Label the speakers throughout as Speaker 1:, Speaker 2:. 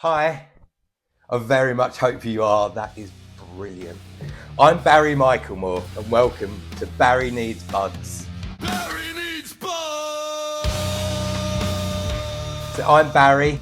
Speaker 1: Hi, I very much hope you are. That is brilliant. I'm Barry Michaelmore and welcome to Barry Needs Buds.
Speaker 2: Barry Needs Buds!
Speaker 1: So I'm Barry.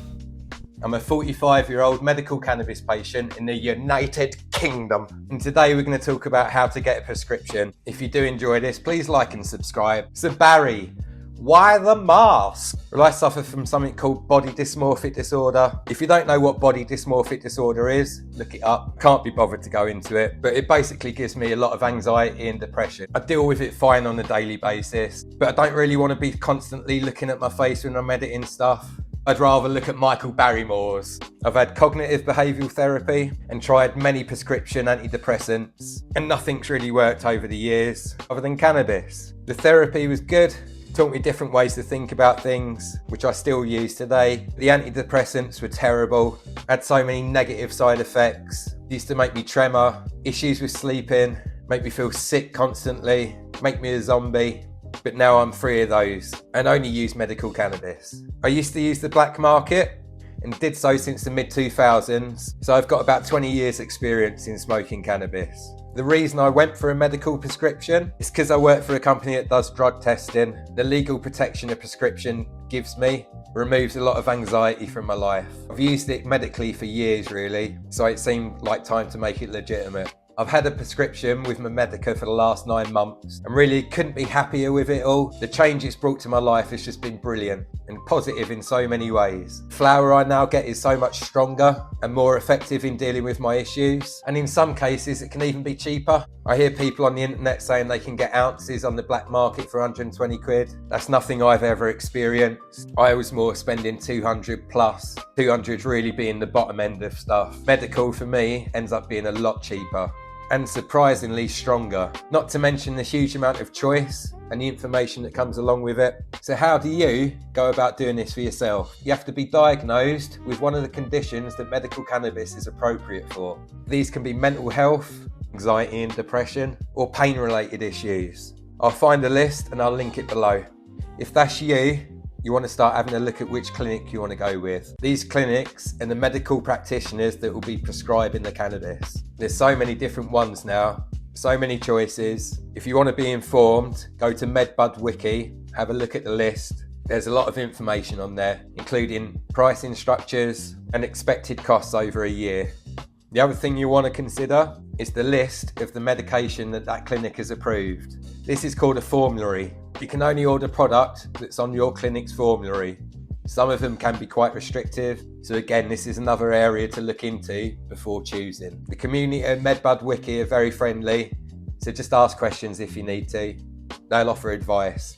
Speaker 1: I'm a 45-year-old medical cannabis patient in the United Kingdom. And today we're going to talk about how to get a prescription. If you do enjoy this, please like and subscribe. So Barry, why the mask? Well, I suffer from something called body dysmorphic disorder. If you don't know what body dysmorphic disorder is, look it up. Can't be bothered to go into it, but it basically gives me a lot of anxiety and depression. I deal with it fine on a daily basis, but I don't really want to be constantly looking at my face when I'm editing stuff. I'd rather look at Michael Barrymore's. I've had cognitive behavioural therapy and tried many prescription antidepressants, and nothing's really worked over the years other than cannabis. The therapy was good, taught me different ways to think about things, which I still use today. The antidepressants were terrible, had so many negative side effects. Used to make me tremor, issues with sleeping, make me feel sick constantly, make me a zombie. But now I'm free of those and only use medical cannabis. I used to use the black market and did so since the mid-2000s, so I've got about 20 years experience in smoking cannabis. The reason I went for a medical prescription is because I work for a company that does drug testing. The legal protection a prescription gives me removes a lot of anxiety from my life. I've used it medically for years really, so it seemed like time to make it legitimate. I've had a prescription with my Medica for the last 9 months and really couldn't be happier with it all. The change it's brought to my life has just been brilliant and positive in so many ways. Flower I now get is so much stronger and more effective in dealing with my issues, and in some cases it can even be cheaper. I hear people on the internet saying they can get ounces on the black market for 120 quid. That's nothing I've ever experienced. I was more spending 200 plus, 200 really being the bottom end of stuff. Medical for me ends up being a lot cheaper and surprisingly stronger, not to mention the huge amount of choice and the information that comes along with it. So how do you go about doing this for yourself? You have to be diagnosed with one of the conditions that medical cannabis is appropriate for. These can be mental health, anxiety and depression, or pain-related issues. I'll find a list and I'll link it below. If that's you want to start having a look at which clinic you want to go with. These clinics and the medical practitioners that will be prescribing the cannabis. There's so many different ones now, so many choices. If you want to be informed, go to MedBud Wiki, have a look at the list. There's a lot of information on there, including pricing structures and expected costs over a year. The other thing you want to consider is the list of the medication that clinic has approved. This is called a formulary. You can only order product that's on your clinic's formulary. Some of them can be quite restrictive, so again, this is another area to look into before choosing. The community at MedBud Wiki are very friendly, so just ask questions if you need to. They'll offer advice,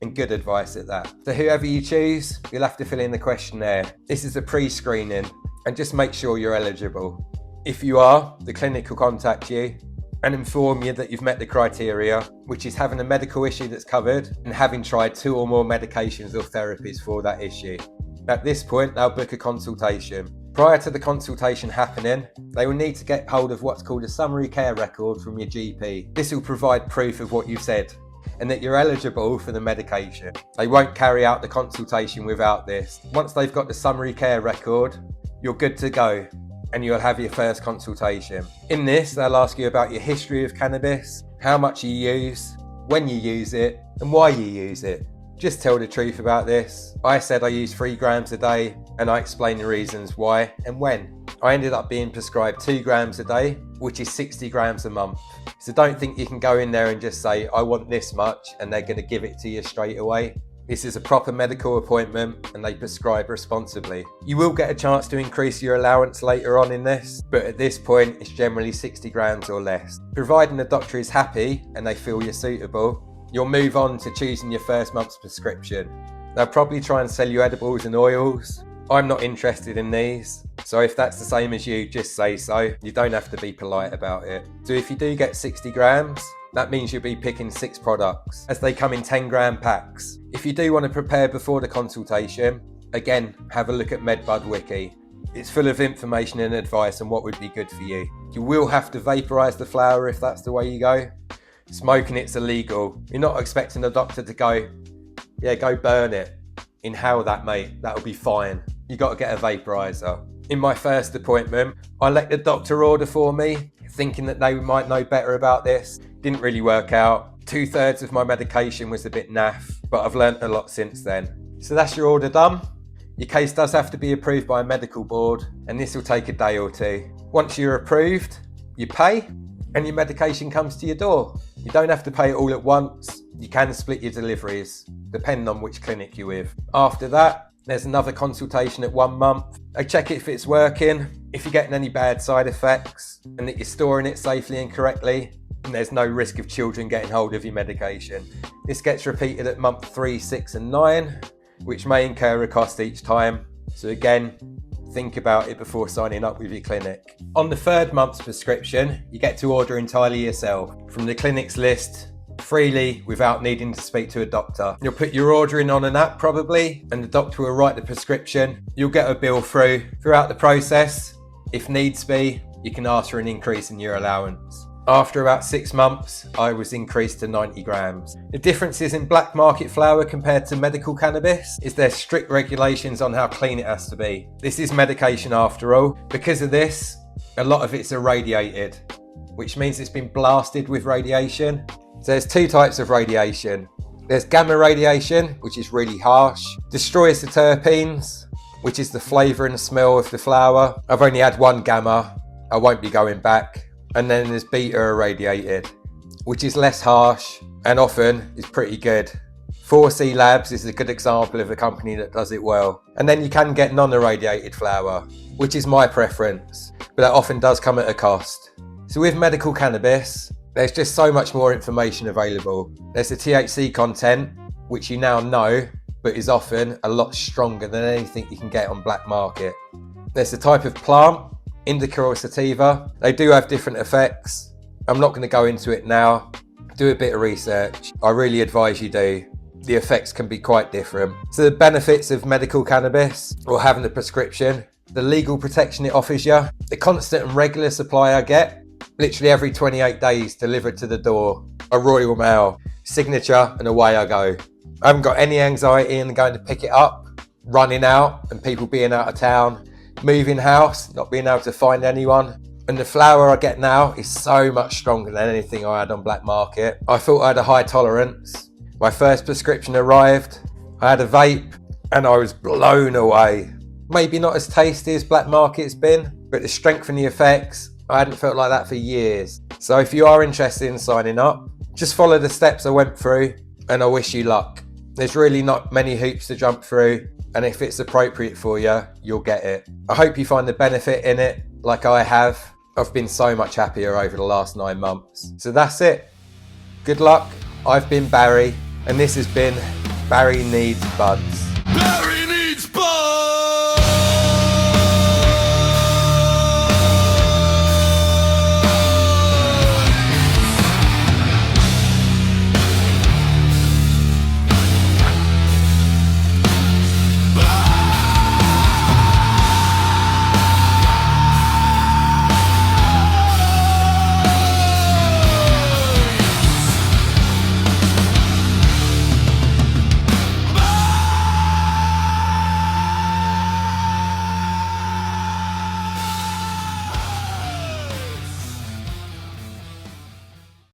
Speaker 1: and good advice at that. So whoever you choose, you'll have to fill in the questionnaire. This is a pre-screening, and just make sure you're eligible. If you are, the clinic will contact you and inform you that you've met the criteria, which is having a medical issue that's covered and having tried 2 or more medications or therapies for that issue. At this point, they'll book a consultation. Prior to the consultation happening, they will need to get hold of what's called a summary care record from your GP. This will provide proof of what you've said and that you're eligible for the medication. They won't carry out the consultation without this. Once they've got the summary care record, you're good to go, and you'll have your first consultation. In this, they'll ask you about your history of cannabis, how much you use, when you use it, and why you use it. Just tell the truth about this. I said I use 3 grams a day, and I explained the reasons why and when. I ended up being prescribed 2 grams a day, which is 60 grams a month. So don't think you can go in there and just say, I want this much, and they're gonna give it to you straight away. This is a proper medical appointment and they prescribe responsibly. You will get a chance to increase your allowance later on in this, but at this point it's generally 60 grams or less. Providing the doctor is happy and they feel you're suitable, you'll move on to choosing your first month's prescription. They'll probably try and sell you edibles and oils. I'm not interested in these, so if that's the same as you, just say so. You don't have to be polite about it. So if you do get 60 grams, that means you'll be picking 6 products, as they come in 10-gram packs. If you do want to prepare before the consultation, again, have a look at MedBud Wiki. It's full of information and advice on what would be good for you. You will have to vaporise the flower if that's the way you go. Smoking it's illegal. You're not expecting the doctor to go, yeah, go burn it. Inhale that, mate. That'll be fine. You got to get a vaporizer. In my first appointment, I let the doctor order for me, thinking that they might know better about this. Didn't really work out. 2/3 of my medication was a bit naff, but I've learnt a lot since then. So that's your order done. Your case does have to be approved by a medical board, and this will take a day or two. Once you're approved, you pay, and your medication comes to your door. You don't have to pay it all at once. You can split your deliveries, depending on which clinic you're with. After that, there's another consultation at 1 month. They check if it's working, if you're getting any bad side effects, and that you're storing it safely and correctly, and there's no risk of children getting hold of your medication. This gets repeated at month 3, 6 and 9, which may incur a cost each time. So again, think about it before signing up with your clinic. On the 3rd month's prescription, you get to order entirely yourself from the clinic's list, freely, without needing to speak to a doctor. You'll put your order in on an app probably, and the doctor will write the prescription. You'll get a bill through. Throughout the process, if needs be, you can ask for an increase in your allowance. After about 6 months, I was increased to 90 grams. The differences in black market flower compared to medical cannabis is there's strict regulations on how clean it has to be. This is medication after all. Because of this, a lot of it's irradiated, which means it's been blasted with radiation. So there's 2 types of radiation. There's gamma radiation, which is really harsh, destroys the terpenes, which is the flavour and smell of the flower. I've only had 1 gamma, I won't be going back. And then there's beta irradiated, which is less harsh and often is pretty good. 4C Labs is a good example of a company that does it well. And then you can get non-irradiated flower, which is my preference, but that often does come at a cost. So with medical cannabis, there's just so much more information available. There's the THC content, which you now know, but is often a lot stronger than anything you can get on black market. There's the type of plant, indica or sativa. They do have different effects. I'm not going to go into it now. Do a bit of research. I really advise you do. The effects can be quite different. So the benefits of medical cannabis or having a prescription, the legal protection it offers you, the constant and regular supply I get, literally every 28 days delivered to the door, a Royal Mail, signature, and away I go. I haven't got any anxiety in going to pick it up, running out and people being out of town, moving house, not being able to find anyone. And the flower I get now is so much stronger than anything I had on black market. I thought I had a high tolerance. My first prescription arrived, I had a vape and I was blown away. Maybe not as tasty as black market's been, but the strength and the effects, I hadn't felt like that for years. So if you are interested in signing up, just follow the steps I went through and I wish you luck. There's really not many hoops to jump through, and if it's appropriate for you, you'll get it. I hope you find the benefit in it like I have. I've been so much happier over the last 9 months. So that's it. Good luck. I've been Barry, and this has been Barry Needs Buds.